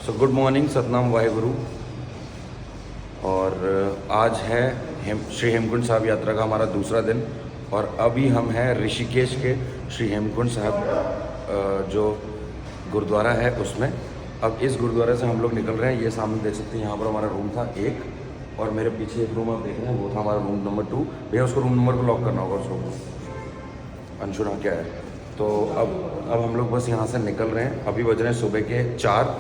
So good morning, Satnam Waheguru. और आज है श्री हेमकुंड साहब यात्रा का हमारा दूसरा दिन और अभी हम हैं ऋषिकेश के श्री हेमकुंड साहब जो गुरुद्वारा है उसमें। अब इस गुरुद्वारे से हम लोग निकल रहे हैं। ये सामने देख सकते हैं, यहाँ पर हमारा रूम था एक, और मेरे पीछे एक रूम आप देख रहे हैं वो था हमारा रूम नंबर 2। भैया उसको रूम नंबर को लॉक करना होगा उसको। अंशुरा क्या है। तो अब हम लोग बस यहाँ से निकल रहे हैं। अभी बज रहे हैं सुबह के 4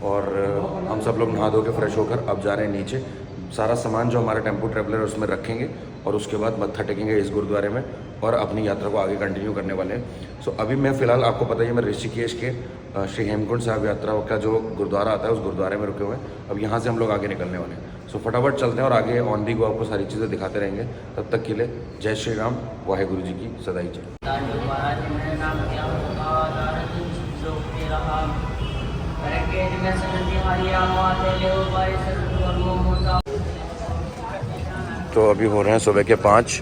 और हम सब लोग नहा धो के फ्रेश होकर अब जा रहे हैं नीचे। सारा सामान जो हमारा टेम्पो ट्रैवलर है उसमें रखेंगे और उसके बाद मत्था टेकेंगे इस गुरुद्वारे में और अपनी यात्रा को आगे कंटिन्यू करने वाले हैं। सो अभी मैं फ़िलहाल, आपको पता ही है, मैं ऋषिकेश के श्री हेमकुंड साहब यात्रा का जो गुरुद्वारा आता है उस गुरुद्वारे में रुके हुए हैं। अब यहाँ से हम लोग आगे निकलने वाले हैं। सो फटाफट चलते हैं और आगे ऑन दी गो आपको सारी चीज़ें दिखाते रहेंगे। तब तक के लिए जय श्री राम, वाहेगुरु जी की सदाई जय। तो अभी हो रहे हैं सुबह के 5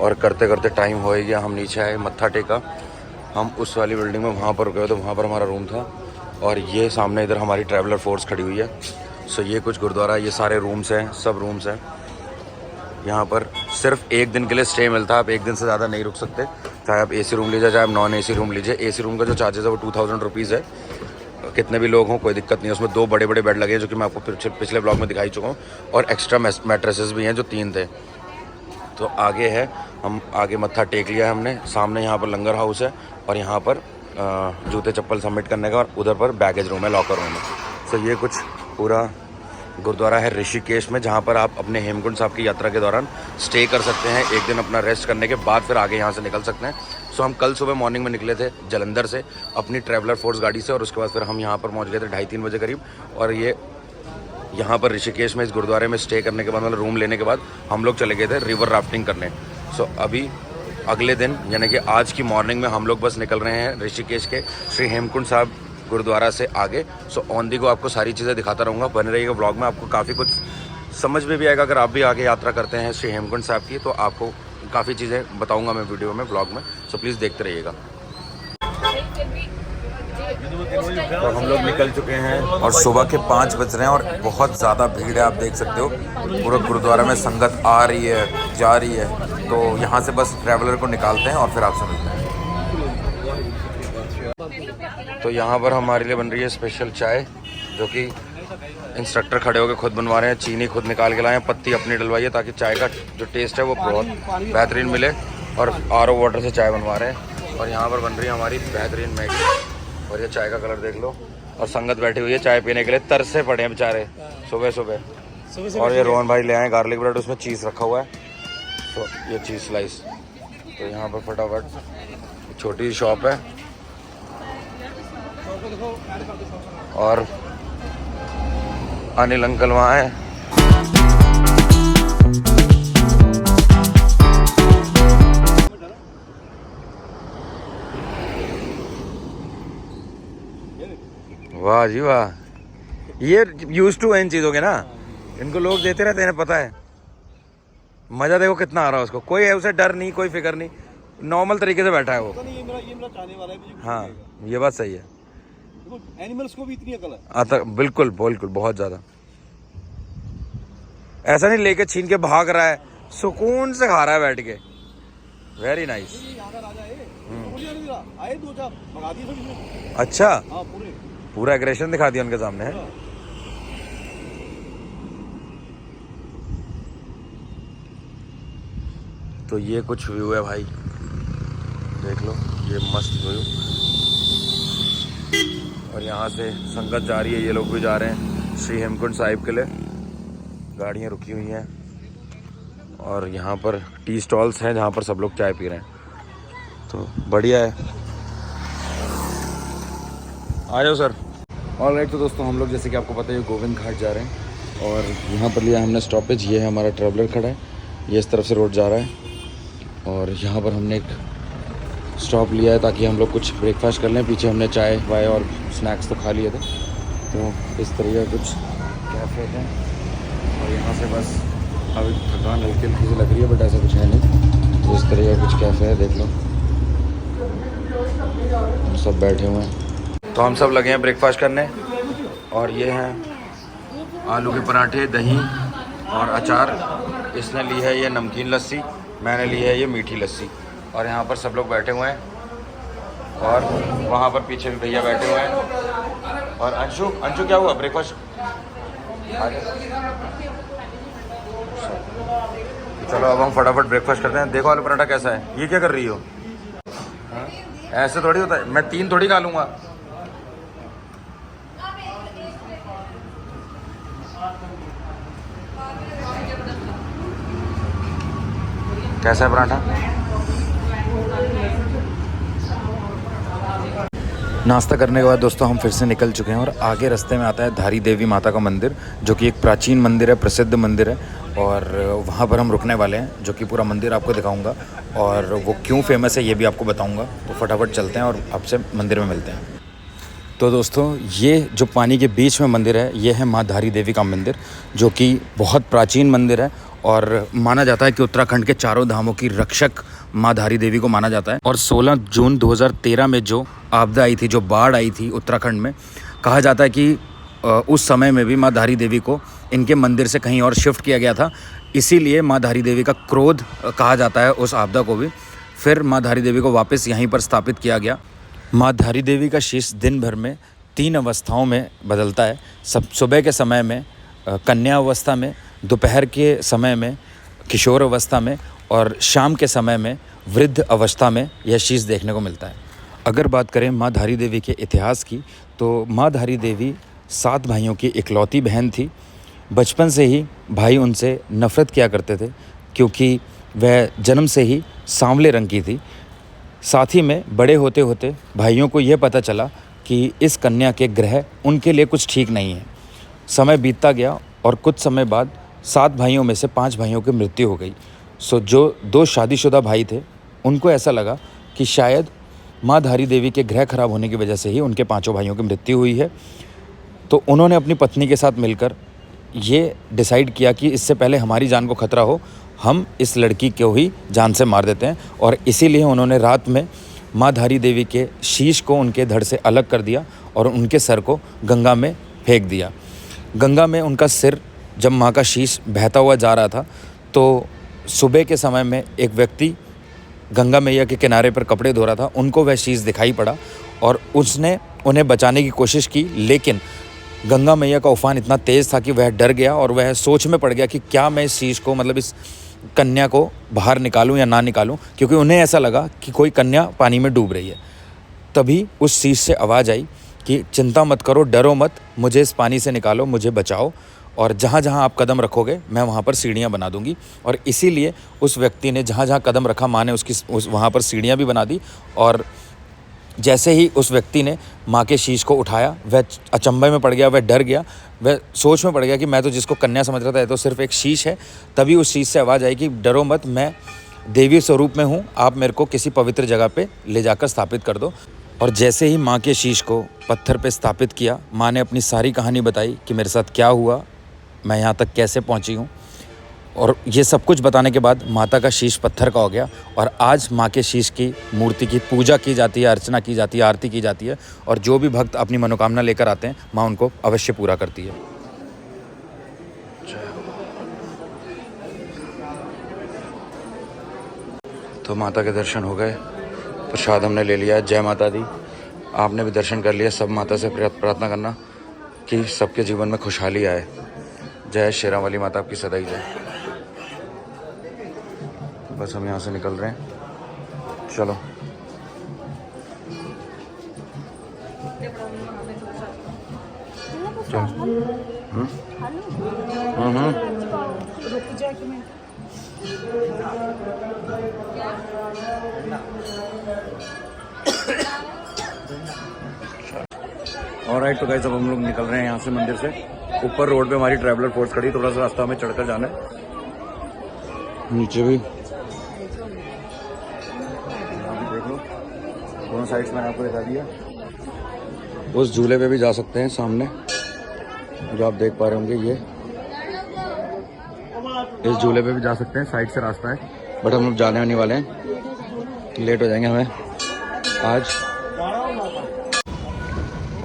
और करते करते टाइम हो गया। हम नीचे आए, मत्था टेका। हम उस वाली बिल्डिंग में वहाँ पर रुके, तो वहाँ पर हमारा रूम था और ये सामने इधर हमारी ट्रैवलर फोर्स खड़ी हुई है। सो ये कुछ गुरुद्वारा, ये सारे रूम्स हैं, सब रूम्स हैं। यहाँ पर सिर्फ एक दिन के लिए स्टे मिलता है, आप एक दिन से ज़्यादा नहीं रुक सकते। चाहे आप AC रूम लीजिए, चाहे आप नॉन AC रूम लीजिए। AC रूम का जो चार्जेस है वो 2000 रुपीज़ है। कितने भी लोग हों कोई दिक्कत नहीं है। उसमें 2 बड़े बड़े बेड लगे हैं जो कि मैं आपको पिछले ब्लॉग में दिखाई चुका हूँ, और एक्स्ट्रा मैट्रेसेस भी हैं जो 3 थे। तो आगे है, हम आगे मत्था टेक लिया है हमने। सामने यहाँ पर लंगर हाउस है और यहाँ पर जूते चप्पल सबमिट करने का, और उधर पर बैगेज रूम है, लॉकर रूम है। तो ये कुछ पूरा गुरुद्वारा है ऋषिकेश में, जहाँ पर आप अपने हेमकुंड साहब की यात्रा के दौरान स्टे कर सकते हैं। एक दिन अपना रेस्ट करने के बाद फिर आगे यहाँ से निकल सकते हैं। सो हम कल सुबह मॉर्निंग में निकले थे जलंधर से अपनी ट्रैवलर फोर्स गाड़ी से, और उसके बाद फिर हम यहाँ पर पहुँच गए थे 2:30-3 बजे करीब। और ये यहाँ पर ऋषिकेश में इस गुरुद्वारे में स्टे करने के बाद, मतलब रूम लेने के बाद, हम लोग चले गए थे रिवर राफ्टिंग करने। सो अभी अगले दिन यानी कि आज की मॉर्निंग में हम लोग बस निकल रहे हैं ऋषिकेश के श्री हेमकुंड साहब गुरुद्वारा से आगे। सो ऑन दी गो आपको सारी चीज़ें दिखाता रहूँगा, बने रहिएगा ब्लॉग में। आपको काफ़ी कुछ समझ में भी आएगा। अगर आप भी आगे यात्रा करते हैं श्री हेमकुंड साहब की, तो आपको काफ़ी चीज़ें बताऊँगा मैं वीडियो में, ब्लॉग में। सो प्लीज़ देखते रहिएगा। तो हम लोग निकल चुके हैं और सुबह के 5 बज रहे हैं और बहुत ज़्यादा भीड़ है, आप देख सकते हो। पूरा गुरुद्वारा में संगत आ रही है, जा रही है। तो यहाँ से बस ट्रैवलर को निकालते हैं और फिर आपसे मिलते हैं। तो यहाँ पर हमारे लिए बन रही है स्पेशल चाय, जो कि इंस्ट्रक्टर खड़े होकर खुद बनवा रहे हैं। चीनी खुद निकाल के लाए हैं, पत्ती अपनी डलवाई है, ताकि चाय का जो टेस्ट है वो बहुत बेहतरीन मिले। और RO वाटर से चाय बनवा रहे हैं। और यहाँ पर बन रही है हमारी बेहतरीन मैगी। और ये चाय का कलर देख लो। और संगत बैठी हुई है चाय पीने के लिए, तरसे पड़े हैं बेचारे सुबह सुबह। और ये रोहन भाई ले आए गार्लिक ब्रेड, उसमें चीज़ रखा हुआ है, तो ये चीज़ स्लाइस। तो यहाँ पर फटाफट छोटी शॉप है और अनिल अंकल वहाँ है। वाह जी वाह, ये यूज टू इन चीज़ों के ना, इनको लोग देते रहते हैं, पता है। मज़ा देखो कितना आ रहा है उसको, कोई है उसे डर नहीं, कोई फिक्र नहीं, नॉर्मल तरीके से बैठा है वो। ये मेरा चाहने वाला है। हाँ, ये बात सही है। एनिमल्स को भी इतनी अकल है आता, बिल्कुल बिल्कुल, बहुत ज़्यादा। ऐसा नहीं लेके छीन के भाग रहा है, सुकून से खा रहा है बैठ के। Very nice. अच्छा, पूरा एग्रेशन दिखा दिया उनके सामने है। तो ये कुछ व्यू है भाई, देख लो, ये मस्त व्यू। और यहाँ से संगत जा रही है, ये लोग भी जा रहे हैं श्री हेमकुंड साहिब के लिए। गाड़ियाँ रुकी हुई हैं और यहाँ पर टी स्टॉल्स हैं जहाँ पर सब लोग चाय पी रहे हैं। तो बढ़िया है, आ जाओ सर। ऑलराइट, तो दोस्तों हम लोग जैसे कि आपको पता है गोविंद घाट जा रहे हैं और यहाँ पर लिया हमने स्टॉपेज। ये है हमारा ट्रैवलर खड़ा है, ये इस तरफ से रोड जा रहा है और यहाँ पर हमने एक स्टॉप लिया है ताकि हम लोग कुछ ब्रेकफास्ट कर लें। पीछे हमने चाय वाय और स्नैक्स तो खा लिए थे। तो इस तरह का कुछ कैफ़े है और यहाँ से बस अभी थकान हल्की हल्की से लग रही है, बट ऐसा कुछ है नहीं। तो इस तरह का कुछ कैफ़े है, देख लो, हम सब बैठे हुए हैं। तो हम सब लगे हैं ब्रेकफास्ट करने और ये हैं आलू के पराठे, दही और अचार। इसने ली है ये नमकीन लस्सी, मैंने ली है ये मीठी लस्सी। और यहाँ पर सब लोग बैठे हुए हैं और वहाँ पर पीछे भी भैया बैठे हुए हैं। और अंशु, अंशु क्या हुआ ब्रेकफास्ट? चलो अब हम फटाफट ब्रेकफास्ट करते हैं। देखो आलू पराठा कैसा है। ये क्या कर रही हो? हाँ? ऐसे थोड़ी होता है, मैं 3 थोड़ी खा लूँगा। कैसा है पराठा? नाश्ता करने के बाद दोस्तों हम फिर से निकल चुके हैं और आगे रास्ते में आता है धारी देवी माता का मंदिर, जो कि एक प्राचीन मंदिर है, प्रसिद्ध मंदिर है। और वहाँ पर हम रुकने वाले हैं, जो कि पूरा मंदिर आपको दिखाऊंगा और वो क्यों फेमस है ये भी आपको बताऊंगा। तो फटाफट चलते हैं और आपसे मंदिर में मिलते हैं। तो दोस्तों ये जो पानी के बीच में मंदिर है, ये है माँ धारी देवी का मंदिर, जो कि बहुत प्राचीन मंदिर है और माना जाता है कि उत्तराखंड के चारों धामों की रक्षक माँ धारी देवी को माना जाता है। और 16 जून 2013 में जो आपदा आई थी, जो बाढ़ आई थी उत्तराखंड में, कहा जाता है कि उस समय में भी माँ धारी देवी को इनके मंदिर से कहीं और शिफ्ट किया गया था। इसीलिए माँ धारी देवी का क्रोध कहा जाता है उस आपदा को भी। फिर माँ धारी देवी को वापस यहीं पर स्थापित किया गया। माँ धारी देवी का शीश दिन भर में 3 अवस्थाओं में बदलता है। सुबह के समय में कन्या अवस्था में, दोपहर के समय में किशोर अवस्था में और शाम के समय में वृद्ध अवस्था में यह शीश देखने को मिलता है। अगर बात करें माँ धारी देवी के इतिहास की, तो माँ धारी देवी 7 भाइयों की इकलौती बहन थी। बचपन से ही भाई उनसे नफ़रत किया करते थे क्योंकि वह जन्म से ही सांवले रंग की थी। साथ ही में बड़े होते होते भाइयों को यह पता चला कि इस कन्या के ग्रह उनके लिए कुछ ठीक नहीं है। समय बीतता गया और कुछ समय बाद 7 भाइयों में से 5 भाइयों की मृत्यु हो गई। सो जो 2 शादीशुदा भाई थे, उनको ऐसा लगा कि शायद माँ धारी देवी के ग्रह खराब होने की वजह से ही उनके 5 भाइयों की मृत्यु हुई है। तो उन्होंने अपनी पत्नी के साथ मिलकर ये डिसाइड किया कि इससे पहले हमारी जान को खतरा हो, हम इस लड़की को ही जान से मार देते हैं। और इसीलिए उन्होंने रात में माँ धारी देवी के शीश को उनके धड़ से अलग कर दिया और उनके सर को गंगा में फेंक दिया। गंगा में उनका सिर, जब माँ का शीश बहता हुआ जा रहा था, तो सुबह के समय में एक व्यक्ति गंगा मैया के किनारे पर कपड़े धो रहा था। उनको वह शीश दिखाई पड़ा और उसने उन्हें बचाने की कोशिश की, लेकिन गंगा मैया का उफान इतना तेज़ था कि वह डर गया और वह सोच में पड़ गया कि क्या मैं इस शीश को, मतलब इस कन्या को बाहर निकालूं या ना निकालूं, क्योंकि उन्हें ऐसा लगा कि कोई कन्या पानी में डूब रही है। तभी उस शीश से आवाज़ आई कि चिंता मत करो, डरो मत, मुझे इस पानी से निकालो, मुझे बचाओ, और जहाँ जहाँ आप कदम रखोगे मैं वहाँ पर सीढ़ियाँ बना दूँगी। और इसीलिए उस व्यक्ति ने जहाँ जहाँ कदम रखा, माँ ने वहाँ पर सीढ़ियाँ भी बना दी। और जैसे ही उस व्यक्ति ने माँ के शीश को उठाया, वह अचंभे में पड़ गया, वह डर गया, वह सोच में पड़ गया कि मैं तो जिसको कन्या समझ रहा था ये तो सिर्फ एक शीश है। तभी उस शीश से आवाज़ आई कि डरो मत, मैं देवी स्वरूप में हूँ, आप मेरे को किसी पवित्र जगह पे ले जाकर स्थापित कर दो। और जैसे ही माँ के शीश को पत्थर पे स्थापित किया, माँ ने अपनी सारी कहानी बताई कि मेरे साथ क्या हुआ, मैं यहाँ तक कैसे पहुँची हूँ। और ये सब कुछ बताने के बाद माता का शीश पत्थर का हो गया और आज माँ के शीश की मूर्ति की पूजा की जाती है, अर्चना की जाती है, आरती की जाती है। और जो भी भक्त अपनी मनोकामना लेकर आते हैं, माँ उनको अवश्य पूरा करती है। तो माता के दर्शन हो गए, प्रसाद हमने ले लिया। जय माता दी। आपने भी दर्शन कर लिया। सब माता से प्रार्थना करना कि सबके जीवन में खुशहाली आए। जय शेरा वाली माता आपकी सदा ही जय। बस हम यहाँ से निकल रहे हैं, चलो। ऑलराइट, तो गाइस अब हम लोग निकल रहे हैं यहाँ से मंदिर से। ऊपर रोड पे हमारी ट्रैवलर फोर्स खड़ी, थोड़ा सा रास्ता हमें चढ़कर जाना है। नीचे भी देख लो, दोनों साइड्स मैंने आपको दिखा दिया। उस झूले पे भी जा सकते हैं, सामने जो आप देख पा रहे होंगे, ये इस झूले पे भी जा सकते हैं, साइड से रास्ता है। बट हम लोग जाने आने वाले हैं, लेट हो जाएंगे हमें आज।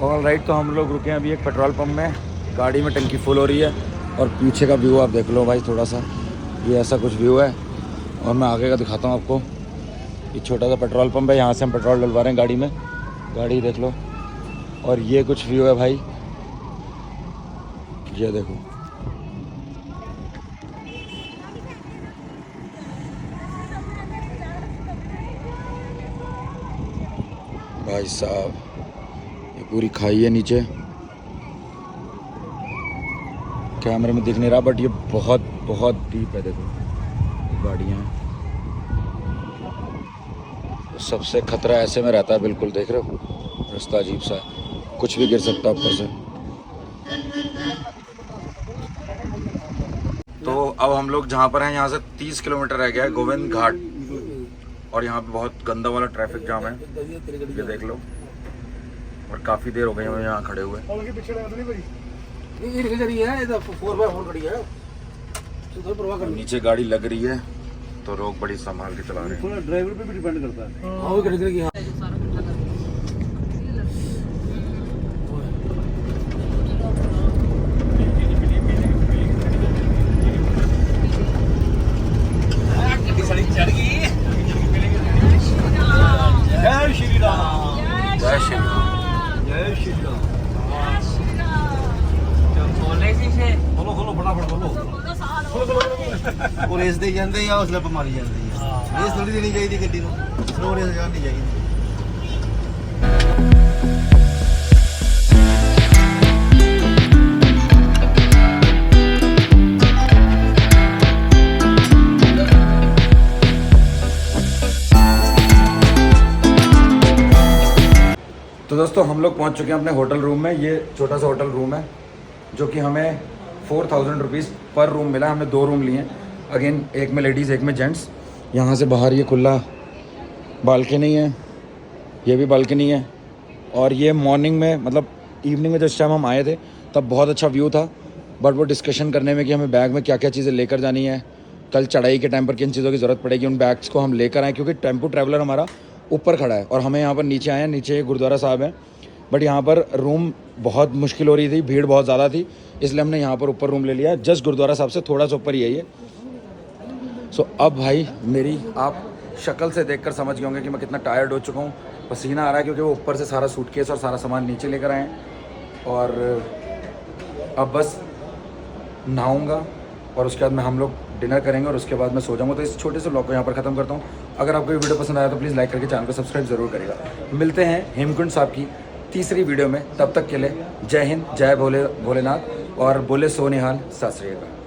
ऑल राइट, तो हम लोग रुके हैं अभी एक पेट्रोल पंप में, गाड़ी में टंकी फुल हो रही है और पीछे का व्यू आप देख लो भाई थोड़ा सा, ये ऐसा कुछ व्यू है। और मैं आगे का दिखाता हूँ आपको, ये छोटा सा पेट्रोल पंप है, यहाँ से हम पेट्रोल डलवा रहे हैं गाड़ी में, गाड़ी देख लो। और ये कुछ व्यू है भाई, ये देखो। भाई साहब ये पूरी खाई है नीचे, कैमरे में दिख नहीं रहा बट ये बहुत बहुत डीप है। देखो गाड़ियाँ, सबसे खतरा ऐसे में रहता है, बिल्कुल देख रहे हो रास्ता अजीब सा है, कुछ भी गिर सकता है ऊपर से। तो अब हम लोग जहाँ पर हैं यहाँ से 30 किलोमीटर रह गया है गोविंद घाट, और यहाँ पे बहुत गंदा वाला ट्रैफिक जाम है, ये देख लो। और काफ़ी देर हो गई हमें यहाँ खड़े हुए। नीचे गाड़ी लग रही है तो लोग बड़ी संभाल के चला रहे हैं। ड्राइवर पे भी डिपेंड करता है। जय श्री राम, जय श्री राम, जय श्री राम। खोलो खोलो फटाफट खोलो। ਉਹ ਰੇਸ ਦੇ ਜਾਂਦੇ ਆ, ਹੌਸਲਾ ਮਾਰੀ ਜਾਂਦੀ ਆ। ਰੇਸ ਥੋੜੀ ਦੇਣੀ ਚਾਹੀਦੀ ਗੱਡੀ ਨੂੰ, ਸਲੋ ਰੇਸ ਕਰਨੀ ਚਾਹੀਦੀ। तो दोस्तों हम लोग पहुंच चुके हैं अपने होटल रूम में। ये छोटा सा होटल रूम है जो कि हमें 4000 रुपीज़ पर रूम मिला। हमने 2 रूम लिए हैं, अगेन एक में लेडीज़ एक में जेंट्स। यहाँ से बाहर ये खुला बालकनी है, ये भी बालकनी है। और ये मॉर्निंग में मतलब इवनिंग में जिस टाइम हम आए थे तब बहुत अच्छा व्यू था, बट वो डिस्कशन करने में कि हमें बैग में क्या क्या चीज़ें लेकर जानी है, कल चढ़ाई के टाइम पर किन चीज़ों की ज़रूरत पड़ेगी, उन बैग्स को हम लेकर आए क्योंकि टेम्पो ट्रैवलर हमारा ऊपर खड़ा है और हमें यहाँ पर नीचे आए हैं। नीचे गुरुद्वारा साहब है, बट यहाँ पर रूम बहुत मुश्किल हो रही थी, भीड़ बहुत ज़्यादा थी, इसलिए हमने यहाँ पर ऊपर रूम ले लिया। जस्ट गुरुद्वारा साहब से थोड़ा सा ऊपर ही है ये। सो अब भाई मेरी आप शक्ल से देखकर समझ गए होंगे कि मैं कितना टायर्ड हो चुका हूँ, पसीना आ रहा है क्योंकि वो ऊपर से सारा सूटकेस और सारा सामान नीचे लेकर आए हैं। और अब बस नहाऊंगा और उसके बाद में हम लोग डिनर करेंगे और उसके बाद मैं सो जाऊँगा। तो इस छोटे से व्लॉग को यहाँ पर ख़त्म करता हूँ। अगर आपको ये वीडियो पसंद आया तो प्लीज़ लाइक करके चैनल को सब्सक्राइब ज़रूर करेगा। मिलते हैं हेमकुंड साहब की तीसरी वीडियो में, तब तक के लिए जय हिंद, जय भोलेनाथ और बोले सो निहाल, सत श्री अकाल।